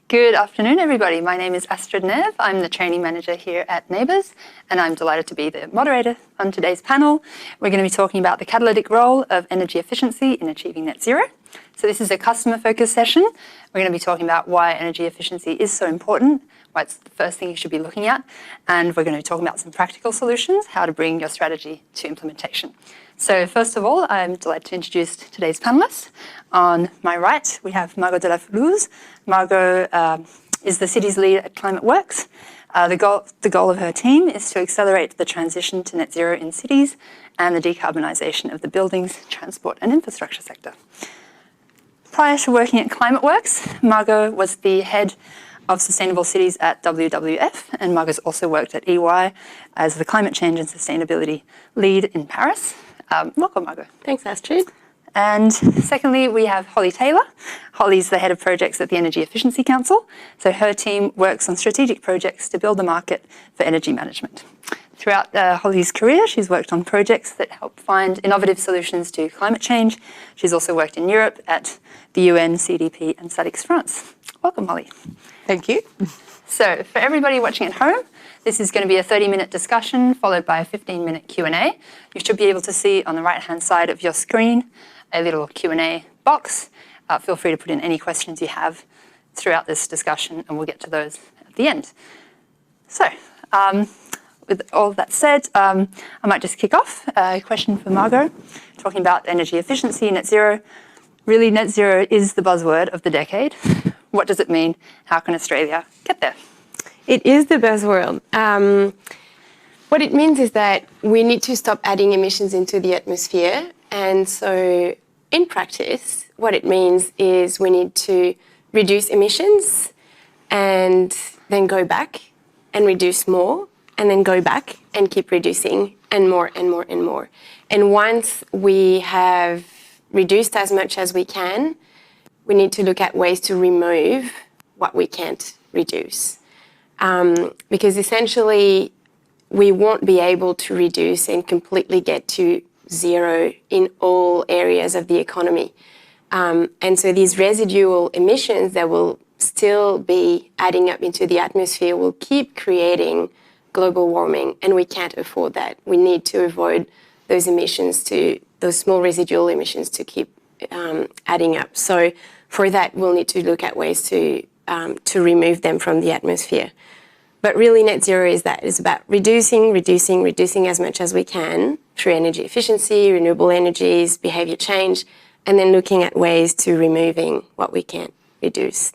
Good afternoon, everybody. My name is Astrid Nev. I'm the training manager here at NABERS, and I'm delighted to be the moderator on today's panel. We're going to be talking about the catalytic role of energy efficiency in achieving net zero. So this is a customer-focused session. We're going to be talking about why energy efficiency is so important, why it's the first thing you should be looking at, and we're going to be talking about some practical solutions, how to bring your strategy to implementation. So first of all, I'm delighted to introduce today's panelists. On my right, we have Margot Delafoulhouze. Margot is the city's lead at Climateworks. The goal of her team is to accelerate the transition to net zero in cities and the decarbonisation of the buildings, transport and infrastructure sector. Prior to working at Climateworks, Margot was the head of Sustainable Cities at WWF, and Margot's also worked at EY as the Climate Change and Sustainability Lead in Paris. Welcome, Margot. Thanks, Astrid. And secondly, we have Holly Taylor. Holly's the head of projects at the Energy Efficiency Council. So her team works on strategic projects to build the market for energy management. Throughout Holly's career, she's worked on projects that help find innovative solutions to climate change. She's also worked in Europe at the UN, CDP and SADC France. Welcome, Holly. Thank you. So for everybody watching at home, this is going to be a 30-minute discussion followed by a 15-minute Q&A. You should be able to see on the right-hand side of your screen a little Q&A box. Feel free to put in any questions you have throughout this discussion, and we'll get to those at the end. So with all that said, I might just kick off. A question for Margot, talking about energy efficiency, net zero. Really, net zero is the buzzword of the decade. What does it mean? How can Australia get there? It is the buzzword. What it means is that we need to stop adding emissions into the atmosphere. And so in practice, what it means is we need to reduce emissions and then go back and reduce more and then go back and keep reducing and more and more and more. And once we have reduced as much as we can, we need to look at ways to remove what we can't reduce. Because essentially, we won't be able to reduce and completely get to zero in all areas of the economy. And so these residual emissions that will still be adding up into the atmosphere will keep creating global warming, and we can't afford that. We need to avoid those emissions those small residual emissions to keep adding up. So for that, we'll need to look at ways to remove them from the atmosphere. But really, net zero is about reducing as much as we can through energy efficiency, renewable energies, behaviour change, and then looking at ways to removing what we can't reduce.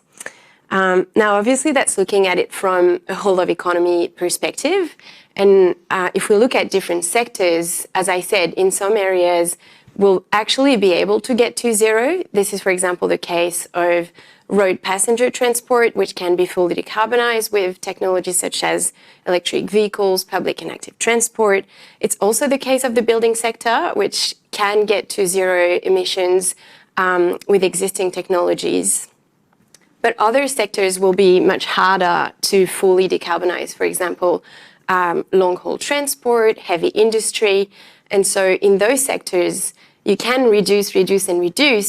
Now, obviously, that's looking at it from a whole of economy perspective. And if we look at different sectors, as I said, in some areas, we'll actually be able to get to zero. This is, for example, the case of road passenger transport, which can be fully decarbonized with technologies such as electric vehicles, public and active transport. It's also the case of the building sector, which can get to zero emissions with existing technologies. But other sectors will be much harder to fully decarbonize. For example, long-haul transport, heavy industry. And so in those sectors, you can reduce,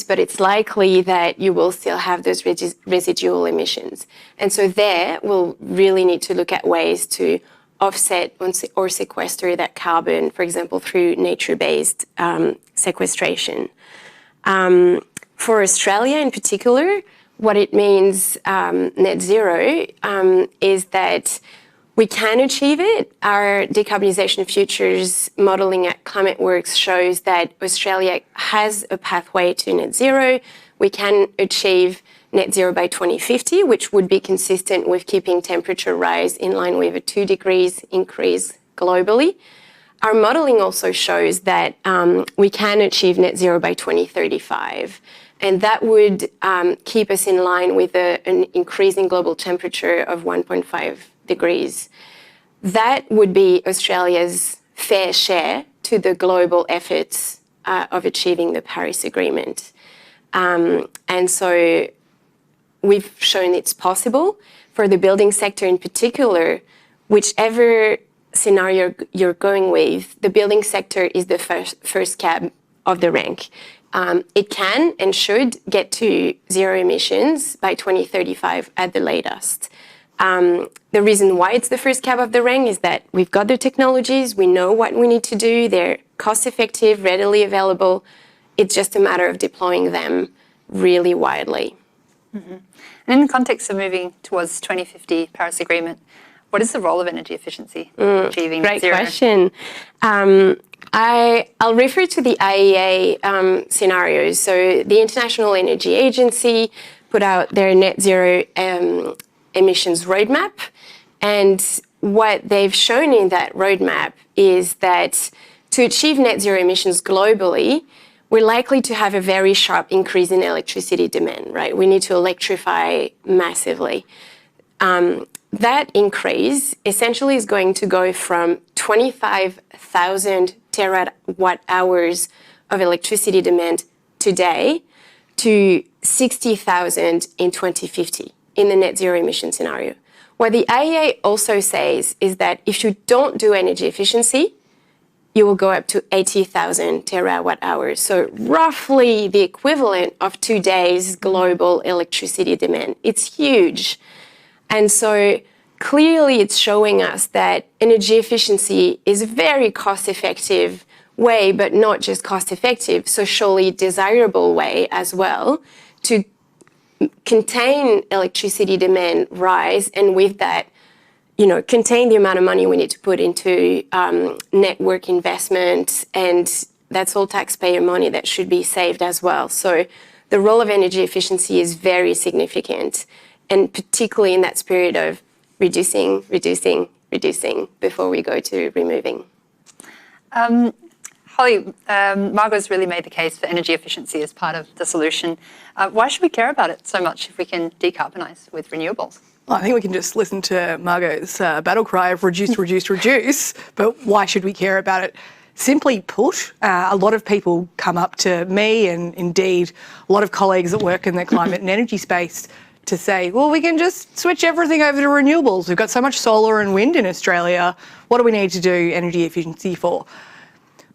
but it's likely that you will still have those residual emissions. And so there, we'll really need to look at ways to offset or sequester that carbon, for example, through nature-based sequestration. For Australia in particular, what it means, net zero, is that we can achieve it. Our decarbonisation futures modelling at Climateworks shows that Australia has a pathway to net zero. We can achieve net zero by 2050, which would be consistent with keeping temperature rise in line with a 2 degrees increase globally. Our modelling also shows that we can achieve net zero by 2035. And that would keep us in line with an increasing global temperature of 1.5 degrees. That would be Australia's fair share to the global efforts of achieving the Paris Agreement. And so we've shown it's possible. For the building sector in particular, whichever scenario you're going with, the building sector is the first cab of the rank. It can and should get to zero emissions by 2035 at the latest. The reason why it's the first cab of the rank is that we've got the technologies, we know what we need to do, they're cost-effective, readily available. It's just a matter of deploying them really widely. Mm-hmm. And in the context of moving towards 2050 Paris Agreement, what is the role of energy efficiency in achieving net zero? Great question. I'll refer to the IEA scenarios. So the International Energy Agency put out their net zero emissions roadmap. And what they've shown in that roadmap is that to achieve net zero emissions globally, we're likely to have a very sharp increase in electricity demand, right? We need to electrify massively. That increase essentially is going to go from 25,000 terawatt hours of electricity demand today to 60,000 in 2050 in the net zero emission scenario. What the IEA also says is that if you don't do energy efficiency, you will go up to 80,000 terawatt hours. So roughly the equivalent of today's global electricity demand. It's huge. And so clearly it's showing us that energy efficiency is a very cost-effective way, but not just cost-effective, socially desirable way as well to contain electricity demand rise, and with that, contain the amount of money we need to put into network investment, and that's all taxpayer money that should be saved as well. So the role of energy efficiency is very significant, and particularly in that spirit of reducing before we go to removing. Holly, Margot's really made the case for energy efficiency as part of the solution. Why should we care about it so much if we can decarbonise with renewables? Well, I think we can just listen to Margot's battle cry of reduce, reduce, reduce, but why should we care about it? Simply put, a lot of people come up to me and indeed a lot of colleagues that work in the climate and energy space to say, well, we can just switch everything over to renewables. We've got so much solar and wind in Australia. What do we need to do energy efficiency for?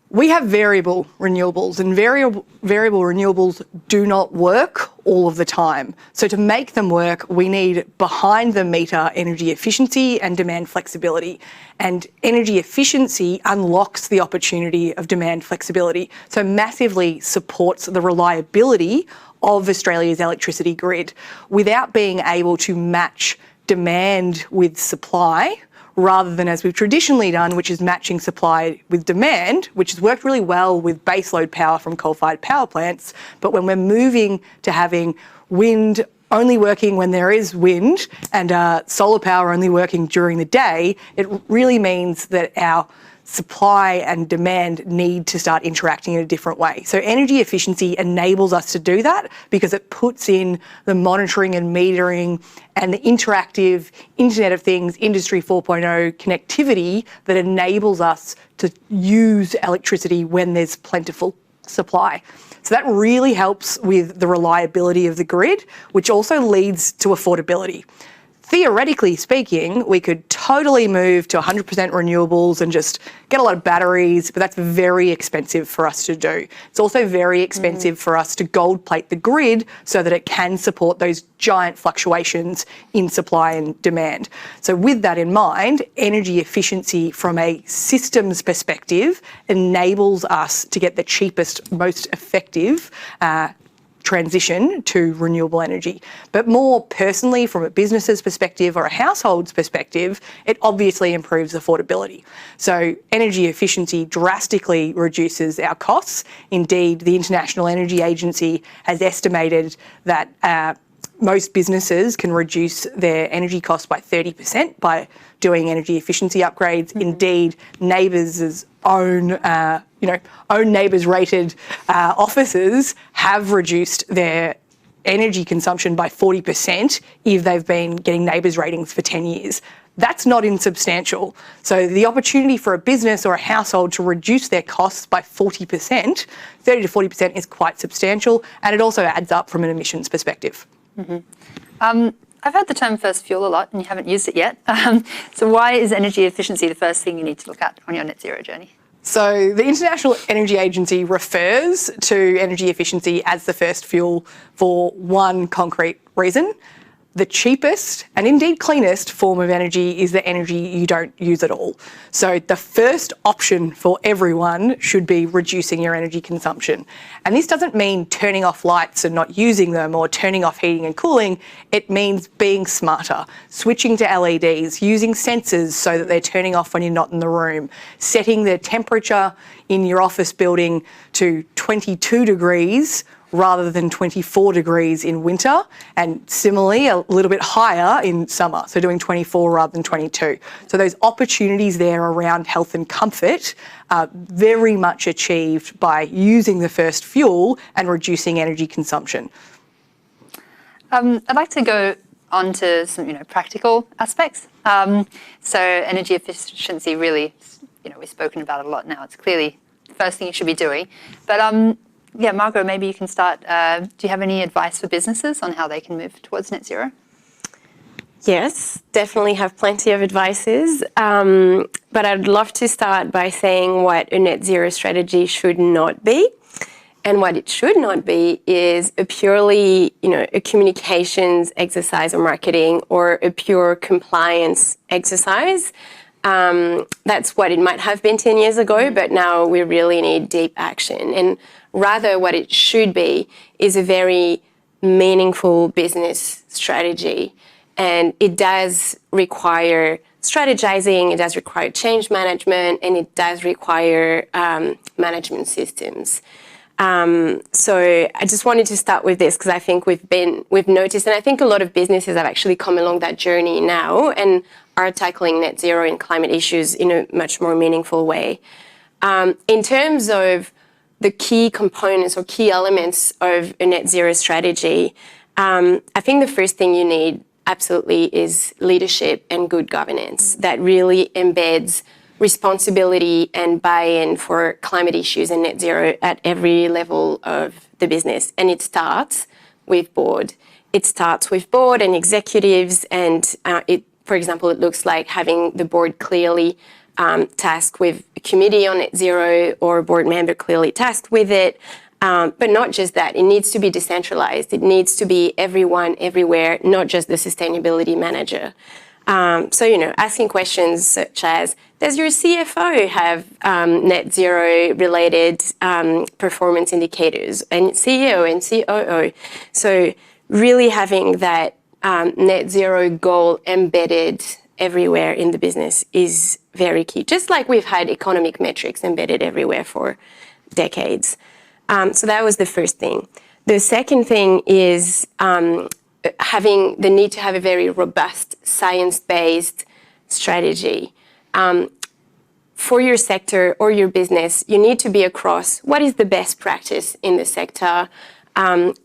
We have variable renewables, and variable renewables do not work all of the time. So to make them work, we need behind-the-meter energy efficiency and demand flexibility. And energy efficiency unlocks the opportunity of demand flexibility, so massively supports the reliability of Australia's electricity grid without being able to match demand with supply, rather than as we've traditionally done, which is matching supply with demand, which has worked really well with baseload power from coal-fired power plants. But when we're moving to having wind only working when there is wind and solar power only working during the day, it really means that our supply and demand need to start interacting in a different way. So energy efficiency enables us to do that because it puts in the monitoring and metering and the interactive Internet of Things, Industry 4.0 connectivity that enables us to use electricity when there's plentiful supply. So that really helps with the reliability of the grid, which also leads to affordability. Theoretically speaking, we could totally move to 100% renewables and just get a lot of batteries, but that's very expensive for us to do. It's also very expensive for us to gold plate the grid so that it can support those giant fluctuations in supply and demand. So with that in mind, energy efficiency from a systems perspective enables us to get the cheapest, most effective transition to renewable energy. But more personally, from a business's perspective or a household's perspective, it obviously improves affordability. So energy efficiency drastically reduces our costs. Indeed, the International Energy Agency has estimated that most businesses can reduce their energy costs by 30% by doing energy efficiency upgrades. Indeed, NABERS' own NABERS rated offices have reduced their energy consumption by 40% if they've been getting NABERS ratings for 10 years. That's not insubstantial. So the opportunity for a business or a household to reduce their costs by 40%, 30 to 40% is quite substantial, and it also adds up from an emissions perspective. I've heard the term first fuel a lot and you haven't used it yet. So why is energy efficiency the first thing you need to look at on your net zero journey? So the International Energy Agency refers to energy efficiency as the first fuel for one concrete reason. The cheapest and indeed cleanest form of energy is the energy you don't use at all. So the first option for everyone should be reducing your energy consumption. And this doesn't mean turning off lights and not using them or turning off heating and cooling. It means being smarter, switching to LEDs, using sensors so that they're turning off when you're not in the room, setting the temperature in your office building to 22 degrees rather than 24 degrees in winter, and similarly a little bit higher in summer, so doing 24 rather than 22. So those opportunities there around health and comfort are very much achieved by using the first fuel and reducing energy consumption. I'd like to go on to some practical aspects. So energy efficiency really, we've spoken about it a lot now. It's clearly the first thing you should be doing. But yeah, Margot, maybe you can start. Do you have any advice for businesses on how they can move towards net zero? Yes, definitely have plenty of advices. But I'd love to start by saying what a net zero strategy should not be. And what it should not be is a purely, a communications exercise or marketing or a pure compliance exercise. That's what it might have been 10 years ago, but now we really need deep action. And rather what it should be is a very meaningful business strategy. And it does require strategizing, it does require change management, and it does require management systems. So I just wanted to start with this because I think we've noticed, and I think a lot of businesses have actually come along that journey now and are tackling net zero and climate issues in a much more meaningful way. In terms of the key components or key elements of a net zero strategy, I think the first thing you need absolutely is leadership and good governance that really embeds responsibility and buy-in for climate issues and net zero at every level of the business. And it starts with board. It starts with board and executives, and for example, it looks like having the board clearly tasked with a committee on net zero or a board member clearly tasked with it. But not just that, it needs to be decentralized. It needs to be everyone, everywhere, not just the sustainability manager. So, asking questions such as, does your CFO have net zero related performance indicators, and CEO and COO? So really having that net zero goal embedded everywhere in the business is very key, just like we've had economic metrics embedded everywhere for decades. So that was the first thing. The second thing is having the need to have a very robust science-based strategy. For your sector or your business, you need to be across what is the best practice in the sector,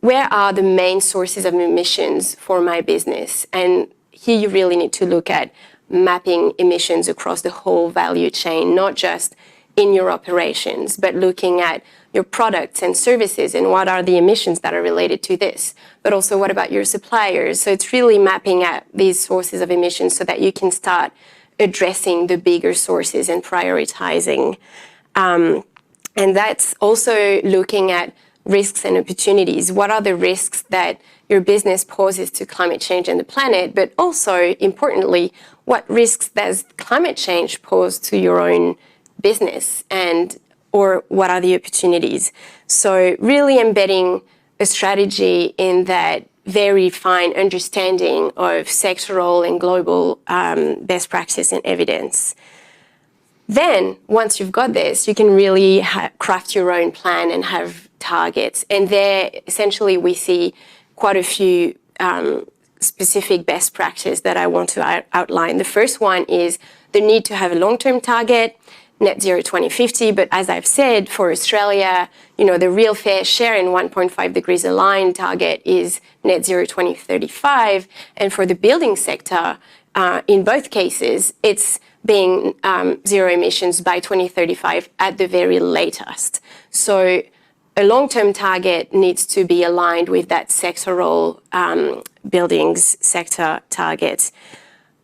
where are the main sources of emissions for my business, and here you really need to look at mapping emissions across the whole value chain, not just in your operations, but looking at your products and services and what are the emissions that are related to this, but also what about your suppliers. So it's really mapping out these sources of emissions so that you can start addressing the bigger sources and prioritizing. And that's also looking at risks and opportunities. What are the risks that your business poses to climate change and the planet, but also, importantly, what risks does climate change pose to your own business, and or what are the opportunities? So really embedding a strategy in that very fine understanding of sectoral and global best practice and evidence. Then, once you've got this, you can really craft your own plan and have targets. And there, essentially, we see quite a few specific best practice that I want to outline. The first one is the need to have a long-term target, net zero 2050, but as I've said, for Australia, the real fair share in 1.5 degrees aligned target is net zero 2035, and for the building sector, in both cases, it's being zero emissions by 2035 at the very latest. So a long-term target needs to be aligned with that sectoral buildings sector target.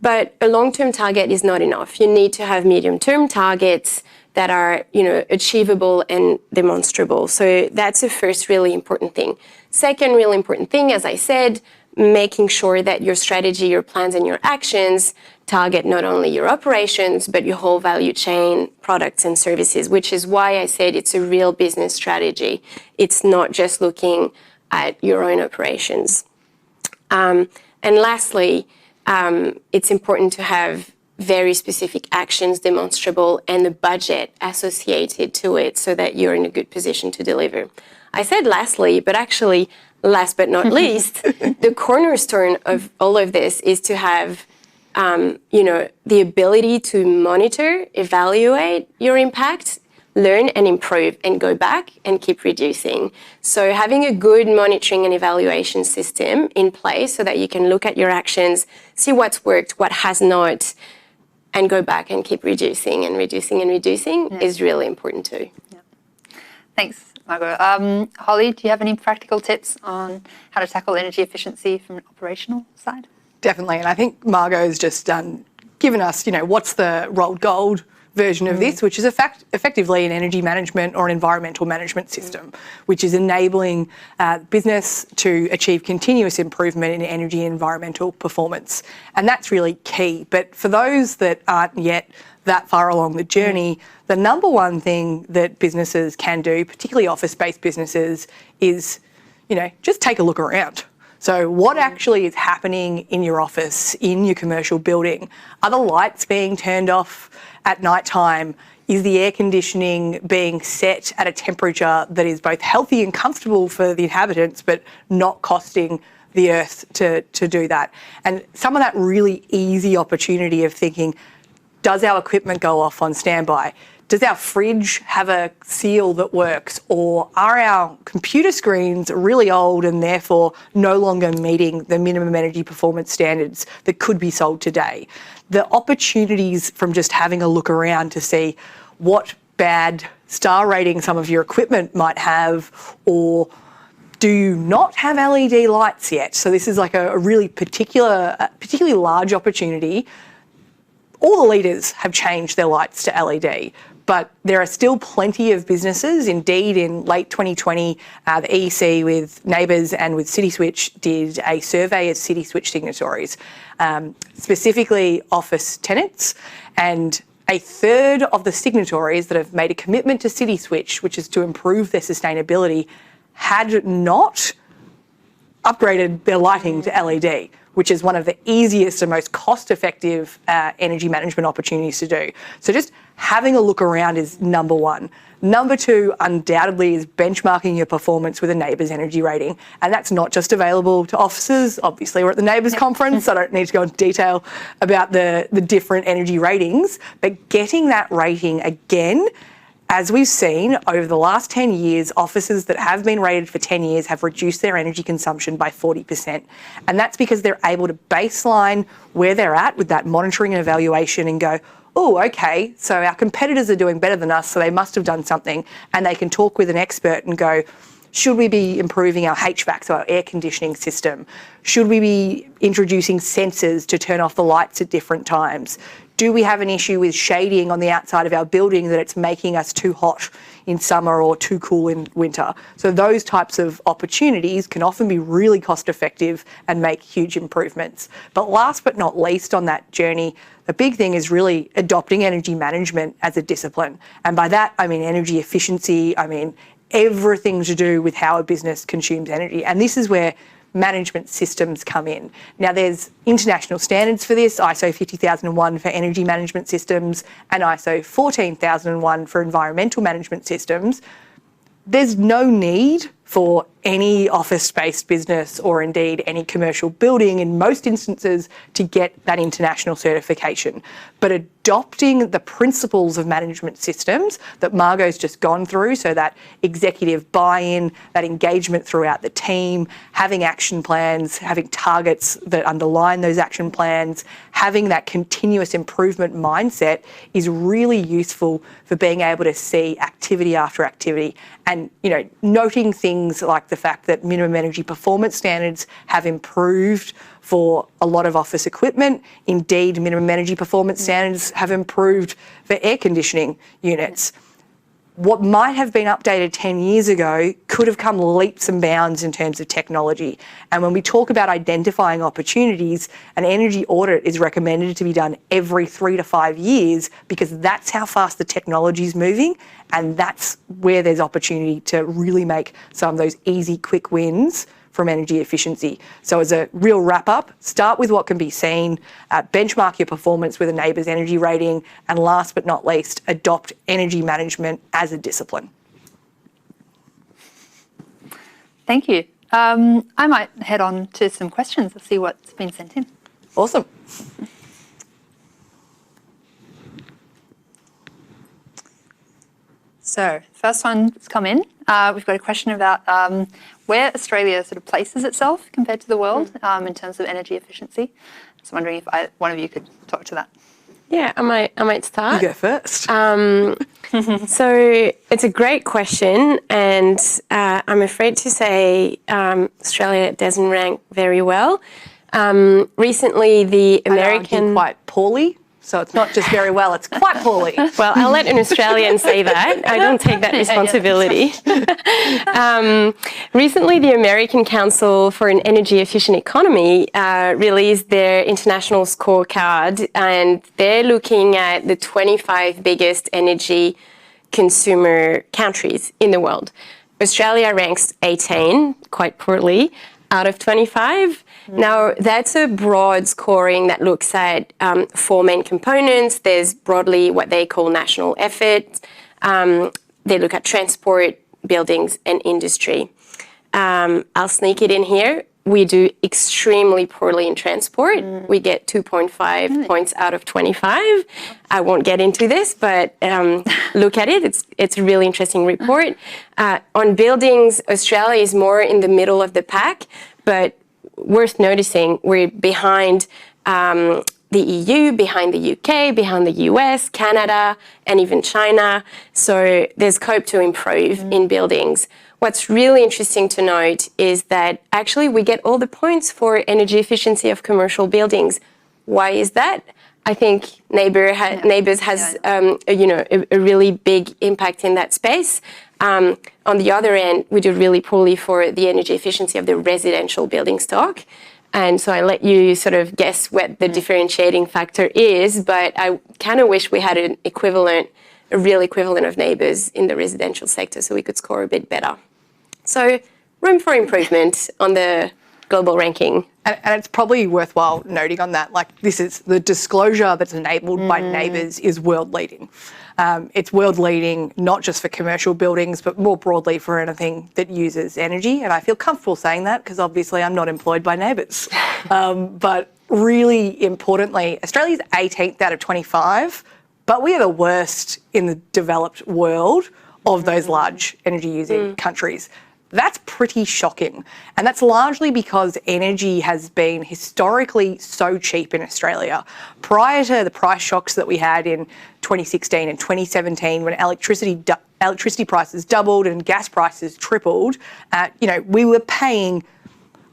But a long-term target is not enough. You need to have medium-term targets that are, achievable and demonstrable. So that's the first really important thing. Second really important thing, as I said, making sure that your strategy, your plans, and your actions target not only your operations, but your whole value chain, products and services, which is why I said it's a real business strategy. It's not just looking at your own operations. And lastly, it's important to have very specific actions demonstrable and a budget associated to it so that you're in a good position to deliver. I said lastly, but actually, last but not least, the cornerstone of all of this is to have, the ability to monitor, evaluate your impact, learn and improve, and go back and keep reducing. So having a good monitoring and evaluation system in place so that you can look at your actions, see what's worked, what has not, and go back and keep reducing and reducing and reducing is really important too. Yeah. Thanks, Margot. Holly, do you have any practical tips on how to tackle energy efficiency from an operational side? Definitely, and I think Margot's just given us, what's the rolled gold version of this, which is effectively an energy management or an environmental management system, which is enabling business to achieve continuous improvement in energy and environmental performance. And that's really key. But for those that aren't yet that far along the journey, the number one thing that businesses can do, particularly office-based businesses, is, just take a look around. So what actually is happening in your office, in your commercial building? Are the lights being turned off at night time? Is the air conditioning being set at a temperature that is both healthy and comfortable for the inhabitants, but not costing the earth to do that? And some of that really easy opportunity of thinking, does our equipment go off on standby? Does our fridge have a seal that works? Or are our computer screens really old and therefore no longer meeting the minimum energy performance standards that could be sold today? The opportunities from just having a look around to see what bad star rating some of your equipment might have, or do you not have LED lights yet? So this is like a really particularly large opportunity. All the leaders have changed their lights to LED, but there are still plenty of businesses. Indeed, in late 2020, the EEC with NABERS and with CitySwitch did a survey of CitySwitch signatories, specifically office tenants, and a third of the signatories that have made a commitment to CitySwitch, which is to improve their sustainability, had not upgraded their lighting to LED, which is one of the easiest and most cost-effective energy management opportunities to do. So just having a look around is number one. Number two, undoubtedly, is benchmarking your performance with a NABERS energy rating. And that's not just available to offices. Obviously, we're at the NABERS conference, so I don't need to go into detail about the different energy ratings. But getting that rating again, as we've seen over the last 10 years, offices that have been rated for 10 years have reduced their energy consumption by 40%. And that's because they're able to baseline where they're at with that monitoring and evaluation and go, oh, okay, so our competitors are doing better than us, so they must have done something. And they can talk with an expert and go, should we be improving our HVAC, so our air conditioning system? Should we be introducing sensors to turn off the lights at different times? Do we have an issue with shading on the outside of our building that it's making us too hot in summer or too cool in winter? So those types of opportunities can often be really cost effective and make huge improvements. But last but not least on that journey, the big thing is really adopting energy management as a discipline. And by that, I mean energy efficiency, I mean everything to do with how a business consumes energy. And this is where management systems come in. Now, there's international standards for this, ISO 50001 for energy management systems and ISO 14001 for environmental management systems. There's no need for any office-based business or indeed any commercial building in most instances to get that international certification. But adopting the principles of management systems that Margot's just gone through, so that executive buy-in, that engagement throughout the team, having action plans, having targets that underline those action plans, having that continuous improvement mindset is really useful for being able to see activity after activity and, noting things like the fact that minimum energy performance standards have improved for a lot of office equipment. Indeed, minimum energy performance standards have improved for air conditioning units. What might have been updated 10 years ago could have come leaps and bounds in terms of technology. And when we talk about identifying opportunities, an energy audit is recommended to be done every 3 to 5 years because that's how fast the technology is moving, and that's where there's opportunity to really make some of those easy, quick wins from energy efficiency. So as a real wrap up, start with what can be seen, benchmark your performance with a NABERS energy rating, and last but not least, adopt energy management as a discipline. Thank you. I might head on to some questions and see what's been sent in. Awesome. So, first one that's come in, we've got a question about where Australia sort of places itself compared to the world in terms of energy efficiency. I was wondering if one of you could talk to that. Yeah, I might start. You go first. So it's a great question, and I'm afraid to say Australia doesn't rank very well. Recently, the American... quite poorly. So it's not just very well, it's quite poorly. Well, I'll let an Australian say that. I don't take that responsibility. Recently, the American Council for an Energy Efficient Economy released their international scorecard, and they're looking at the 25 biggest energy consumer countries in the world. Australia ranks 18, quite poorly, out of 25. Now, that's a broad scoring that looks at 4 main components. There's broadly what they call national effort. They look at transport, buildings, and industry. I'll sneak it in here. We do extremely poorly in transport. We get 2.5 points out of 25. I won't get into this, but look at it. It's a really interesting report. On buildings, Australia is more in the middle of the pack, but worth noticing, we're behind the EU, behind the UK, behind the US, Canada, and even China. So there's scope to improve in buildings. What's really interesting to note is that actually we get all the points for energy efficiency of commercial buildings. Why is that? I think NABERS has a really big impact in that space. On the other end, we do really poorly for the energy efficiency of the residential building stock. And so I let you sort of guess what the differentiating factor is, but I kind of wish we had a real equivalent of NABERS in the residential sector so we could score a bit better. So room for improvement on the global ranking. And it's probably worthwhile noting on that, like this is the disclosure that's enabled by NABERS is world leading. It's world leading, not just for commercial buildings, but more broadly for anything that uses energy. And I feel comfortable saying that because obviously I'm not employed by NABERS. But really importantly, Australia's 18th out of 25, but we are the worst in the developed world of those large energy using countries. That's pretty shocking. And that's largely because energy has been historically so cheap in Australia. Prior to the price shocks that we had in 2016 and 2017, when electricity prices doubled and gas prices tripled, we were paying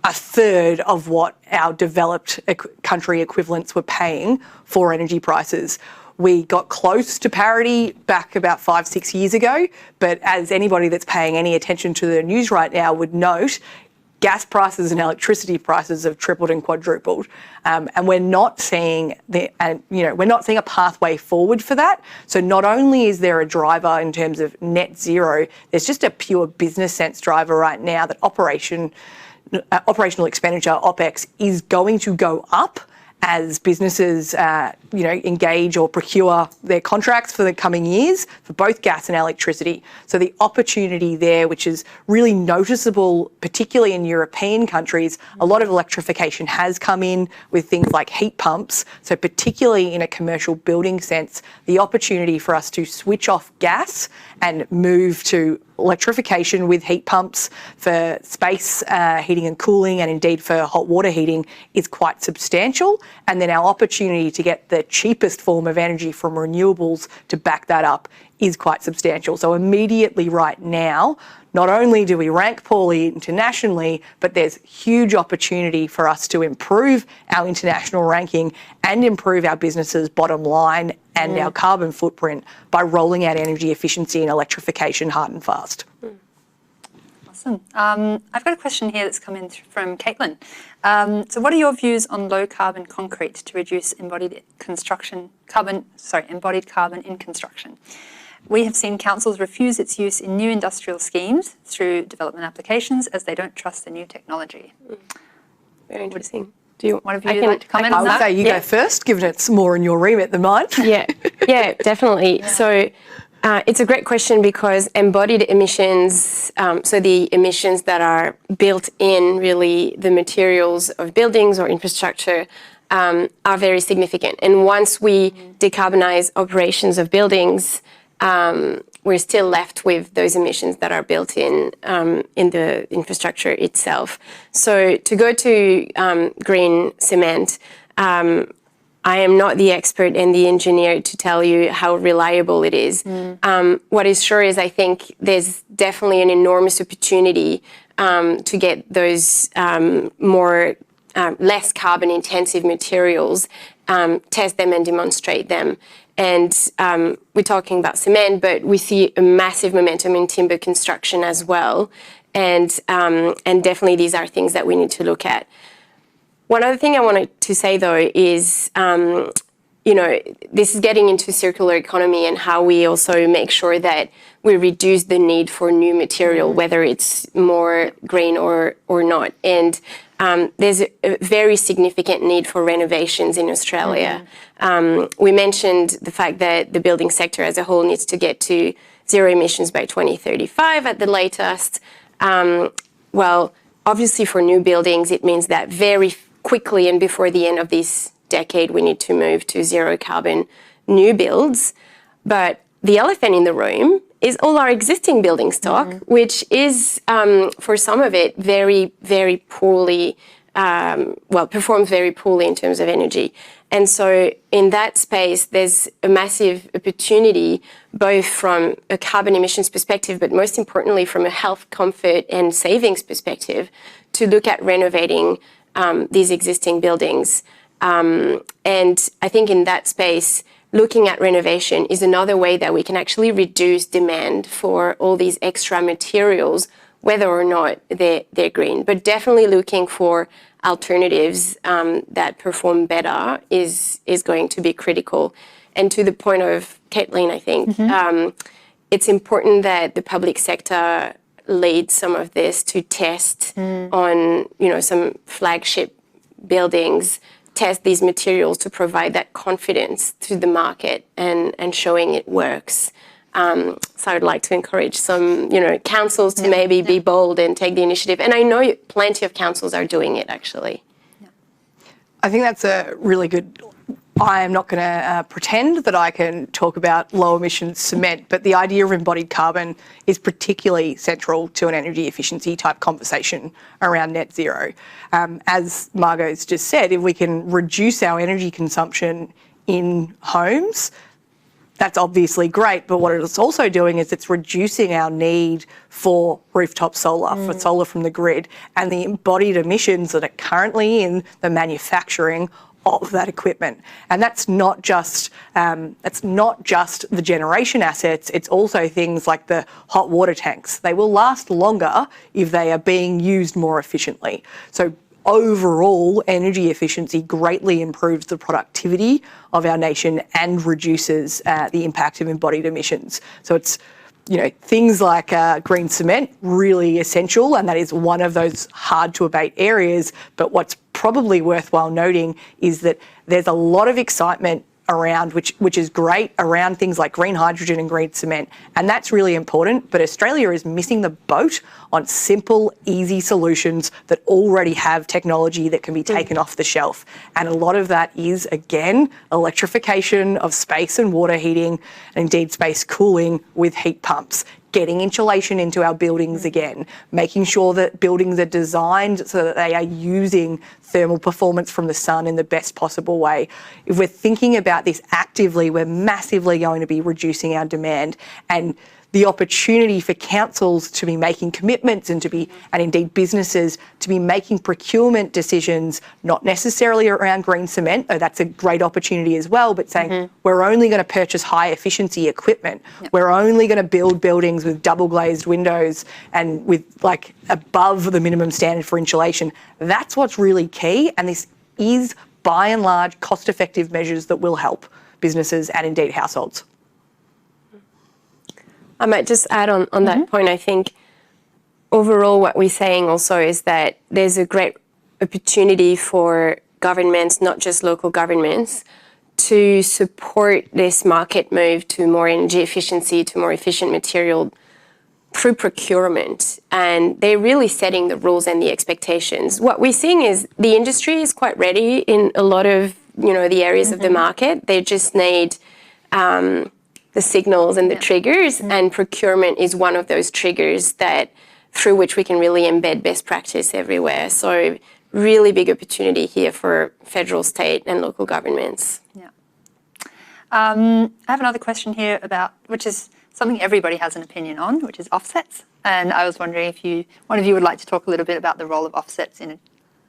a third of what our developed country equivalents were paying for energy prices. We got close to parity back about 5-6 years ago, but as anybody that's paying any attention to the news right now would note, gas prices and electricity prices have tripled and quadrupled, and we're not seeing a pathway forward for that. So not only is there a driver in terms of net zero, there's just a pure business sense driver right now that operational expenditure (OPEX) is going to go up as businesses, engage or procure their contracts for the coming years for both gas and electricity. So the opportunity there, which is really noticeable, particularly in European countries, a lot of electrification has come in with things like heat pumps. So particularly in a commercial building sense, the opportunity for us to switch off gas and move to electrification with heat pumps for space heating and cooling, and indeed for hot water heating, is quite substantial. And then our opportunity to get the cheapest form of energy from renewables to back that up is quite substantial. So immediately right now, not only do we rank poorly internationally, but there's huge opportunity for us to improve our international ranking and improve our businesses' bottom line and our carbon footprint by rolling out energy efficiency and electrification hard and fast. Awesome. I've got a question here that's come in from Caitlin. So what are your views on low carbon concrete to reduce embodied carbon in construction? We have seen councils refuse its use in new industrial schemes through development applications as they don't trust the new technology. Very interesting. One of you like to comment on that? I would say you go first, given it's more in your remit than mine. Yeah, definitely. Yeah. So it's a great question because embodied emissions, so the emissions that are built in really the materials of buildings or infrastructure, are very significant. And once we decarbonize operations of buildings, we're still left with those emissions that are built in the infrastructure itself. So to go to green cement, I am not the expert and the engineer to tell you how reliable it is. What is sure is I think there's definitely an enormous opportunity to get those less carbon intensive materials, test them and demonstrate them. And we're talking about cement, but we see a massive momentum in timber construction as well. And definitely these are things that we need to look at. One other thing I wanted to say, though, is, this is getting into circular economy and how we also make sure that we reduce the need for new material, whether it's more green or not. And there's a very significant need for renovations in Australia. We mentioned the fact that the building sector as a whole needs to get to zero emissions by 2035 at the latest. Well, obviously for new buildings, it means that very quickly and before the end of this decade, we need to move to zero carbon new builds. But the elephant in the room is all our existing building stock, which is, for some of it, very, very poorly, performs very poorly in terms of energy. And so in that space, there's a massive opportunity, both from a carbon emissions perspective, but most importantly, from a health, comfort, and savings perspective, to look at renovating these existing buildings. And I think in that space, looking at renovation is another way that we can actually reduce demand for all these extra materials, whether or not they're green. But definitely looking for alternatives that perform better is going to be critical. And to the point of Caitlin, I think, it's important that the public sector lead some of this to test on, some flagship buildings, test these materials to provide that confidence to the market and showing it works. So I'd like to encourage some, councils to maybe be bold and take the initiative. And I know plenty of councils are doing it, actually. I think that's a really good. I am not going to pretend that I can talk about low emissions cement, but the idea of embodied carbon is particularly central to an energy efficiency type conversation around net zero. As Margot's just said, if we can reduce our energy consumption in homes, that's obviously great, but what it's also doing is it's reducing our need for rooftop solar, for solar from the grid, and the embodied emissions that are currently in the manufacturing of that equipment. And that's not just the generation assets, it's also things like the hot water tanks. They will last longer if they are being used more efficiently. So overall, energy efficiency greatly improves the productivity of our nation and reduces the impact of embodied emissions. So it's, things like green cement, really essential, and that is one of those hard to abate areas. But what's probably worthwhile noting is that there's a lot of excitement around, which is great, around things like green hydrogen and green cement. And that's really important, but Australia is missing the boat on simple, easy solutions that already have technology that can be taken off the shelf. And a lot of that is, again, electrification of space and water heating, and indeed space cooling with heat pumps. Getting insulation into our buildings again, making sure that buildings are designed so that they are using thermal performance from the sun in the best possible way. If we're thinking about this actively, we're massively going to be reducing our demand. And the opportunity for councils to be making commitments and indeed businesses to be making procurement decisions, not necessarily around green cement, though that's a great opportunity as well, but saying we're only going to purchase high efficiency equipment. Yep. We're only going to build buildings with double glazed windows and with like above the minimum standard for insulation. That's what's really key. And this is by and large cost effective measures that will help businesses and indeed households. I might just add on that point. I think overall what we're saying also is that there's a great opportunity for governments, not just local governments, to support this market move to more energy efficiency, to more efficient material through procurement. And they're really setting the rules and the expectations. What we're seeing is the industry is quite ready in a lot of, the areas of the market. They just need the signals and the triggers, and procurement is one of those triggers that through which we can really embed best practice everywhere. So really big opportunity here for federal, state and local governments. Yeah. I have another question here which is something everybody has an opinion on, which is offsets. And I was wondering if one of you would like to talk a little bit about the role of offsets in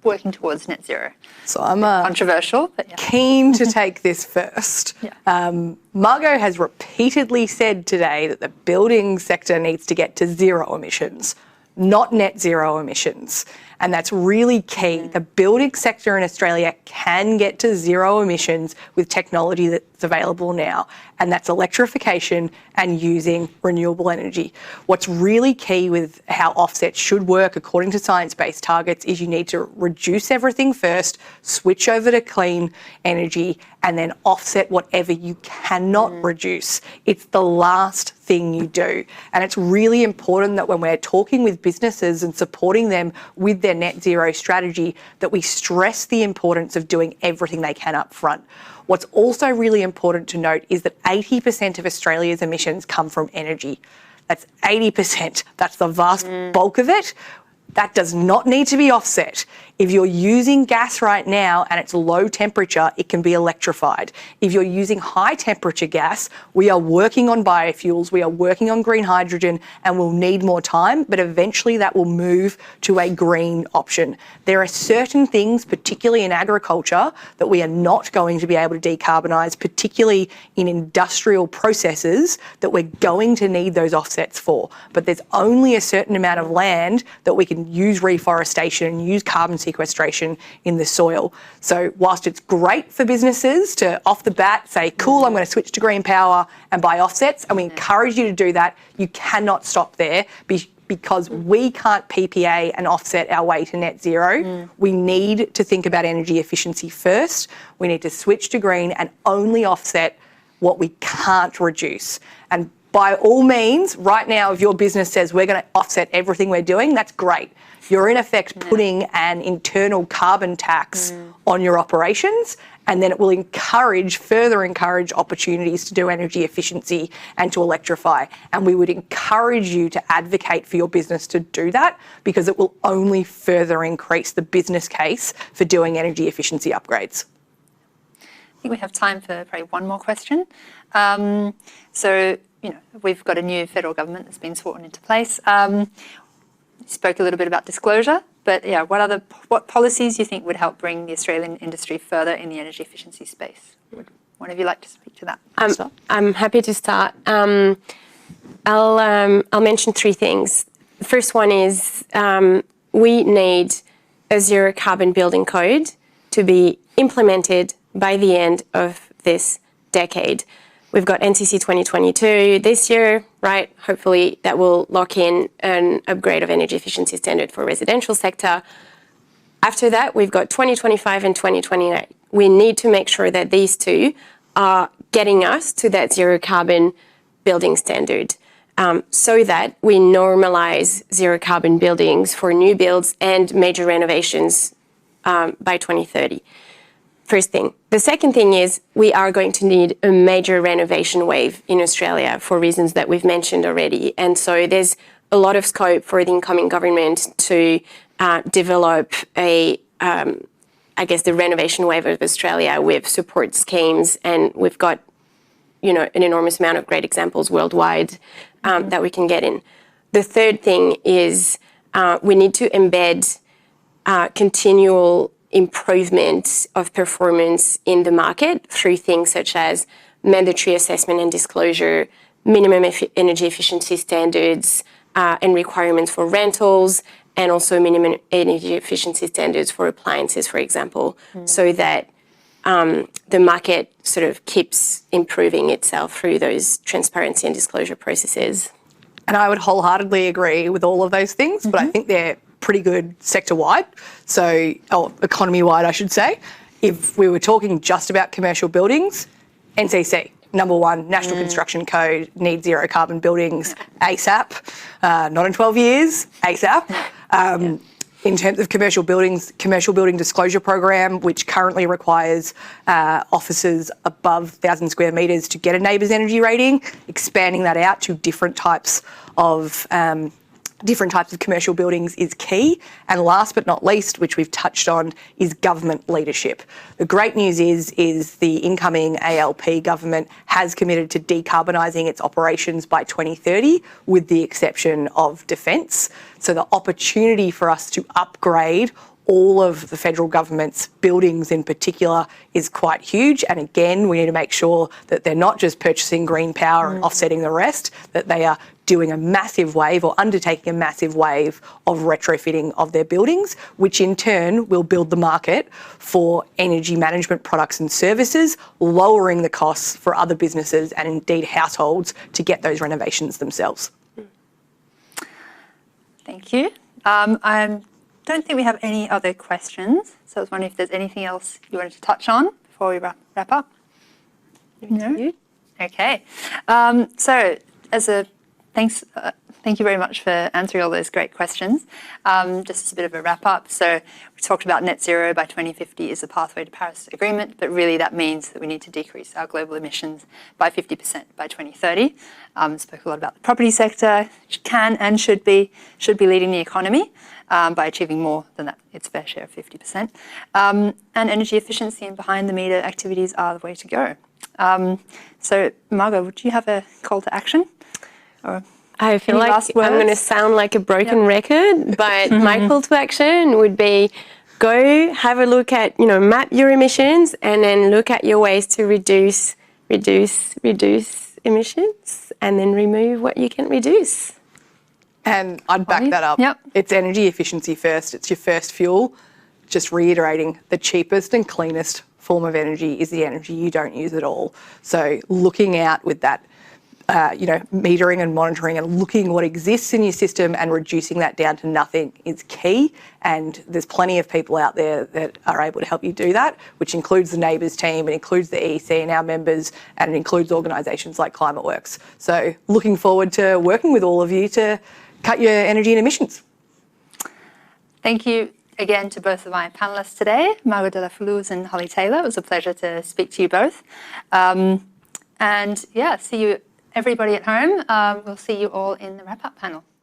working towards net zero. So I'm controversial, but keen to take this first. Yeah. Margot has repeatedly said today that the building sector needs to get to zero emissions, not net zero emissions. And that's really key. The building sector in Australia can get to zero emissions with technology that's available now, and that's electrification and using renewable energy. What's really key with how offsets should work according to science-based targets is you need to reduce everything first, switch over to clean energy, and then offset whatever you cannot reduce. It's the last thing you do. And it's really important that when we're talking with businesses and supporting them with their net zero strategy, that we stress the importance of doing everything they can up front. What's also really important to note is that 80% of Australia's emissions come from energy. That's 80%. That's the vast bulk of it. That does not need to be offset. If you're using gas right now and it's low temperature, it can be electrified. If you're using high temperature gas, we are working on biofuels, we are working on green hydrogen, and we'll need more time, but eventually that will move to a green option. There are certain things, particularly in agriculture, that we are not going to be able to decarbonise, particularly in industrial processes, that we're going to need those offsets for. But there's only a certain amount of land that we can use reforestation and use carbon sequestration in the soil. So whilst it's great for businesses to off the bat say, cool, I'm going to switch to green power and buy offsets, and we encourage you to do that, you cannot stop there because we can't PPA and offset our way to net zero. We need to think about energy efficiency first. We need to switch to green and only offset what we can't reduce. And by all means, right now, if your business says we're going to offset everything we're doing, that's great. You're in effect putting an internal carbon tax on your operations, and then it will further encourage opportunities to do energy efficiency and to electrify. And we would encourage you to advocate for your business to do that, because it will only further increase the business case for doing energy efficiency upgrades. I think we have time for probably one more question. We've got a new federal government that's been sworn into place. You spoke a little bit about disclosure, but what policies do you think would help bring the Australian industry further in the energy efficiency space? Would one of you like to speak to that? I'm happy to start. I'll mention three things. The first one is we need a zero carbon building code to be implemented by the end of this decade. We've got NCC 2022 this year, right? Hopefully that will lock in an upgrade of energy efficiency standard for residential sector. After that, we've got 2025 and 2028. We need to make sure that these two are getting us to that zero carbon building standard, so that we normalise zero carbon buildings for new builds and major renovations by 2030. First thing. The second thing is we are going to need a major renovation wave in Australia for reasons that we've mentioned already. And so there's a lot of scope for the incoming government to develop the renovation wave of Australia with support schemes. And we've got, an enormous amount of great examples worldwide that we can get in. The third thing is we need to embed continual improvement of performance in the market through things such as mandatory assessment and disclosure, minimum energy efficiency standards and requirements for rentals, and also minimum energy efficiency standards for appliances, for example, so that the market sort of keeps improving itself through those transparency and disclosure processes. And I would wholeheartedly agree with all of those things, but I think they're pretty good sector-wide, or economy-wide, I should say. If we were talking just about commercial buildings, NCC, number one, National Construction Code, need zero carbon buildings ASAP, not in 12 years, ASAP. In terms of commercial buildings, Commercial Building Disclosure Program, which currently requires offices above 1,000 square metres to get a NABERS energy rating, expanding that out to different types of commercial buildings is key. And last but not least, which we've touched on, is government leadership. The great news is the incoming ALP government has committed to decarbonising its operations by 2030, with the exception of defence. So the opportunity for us to upgrade all of the federal government's buildings in particular is quite huge. And again, we need to make sure that they're not just purchasing green power and offsetting the rest, that they are doing a massive wave or undertaking a massive wave of retrofitting of their buildings, which in turn will build the market for energy management products and services, lowering the costs for other businesses and indeed households to get those renovations themselves. Thank you. I don't think we have any other questions, so I was wondering if there's anything else you wanted to touch on before we wrap up. No? Okay. So as a thank you very much for answering all those great questions. Just as a bit of a wrap up, so we talked about net zero by 2050 is the pathway to Paris Agreement, but really that means that we need to decrease our global emissions by 50% by 2030. Spoke a lot about the property sector, which can and should be leading the economy by achieving more than that, its fair share of 50%. And energy efficiency and behind the meter activities are the way to go. So Margot, would you have a call to action? Or I feel like I'm going to sound like a broken record, but my call to action would be go have a look at, map your emissions and then look at your ways to reduce emissions and then remove what you can reduce. And I'd back that up. Yep. It's energy efficiency first. It's your first fuel. Just reiterating, the cheapest and cleanest form of energy is the energy you don't use at all. So looking out with that, metering and monitoring and looking what exists in your system and reducing that down to nothing is key. And there's plenty of people out there that are able to help you do that, which includes the NABERS team, it includes the EEC and our members, and it includes organisations like Climateworks. So looking forward to working with all of you to cut your energy and emissions. Thank you again to both of my panellists today, Margot Delafoulhouze and Holly Taylor. It was a pleasure to speak to you both. See you everybody at home. We'll see you all in the wrap-up panel.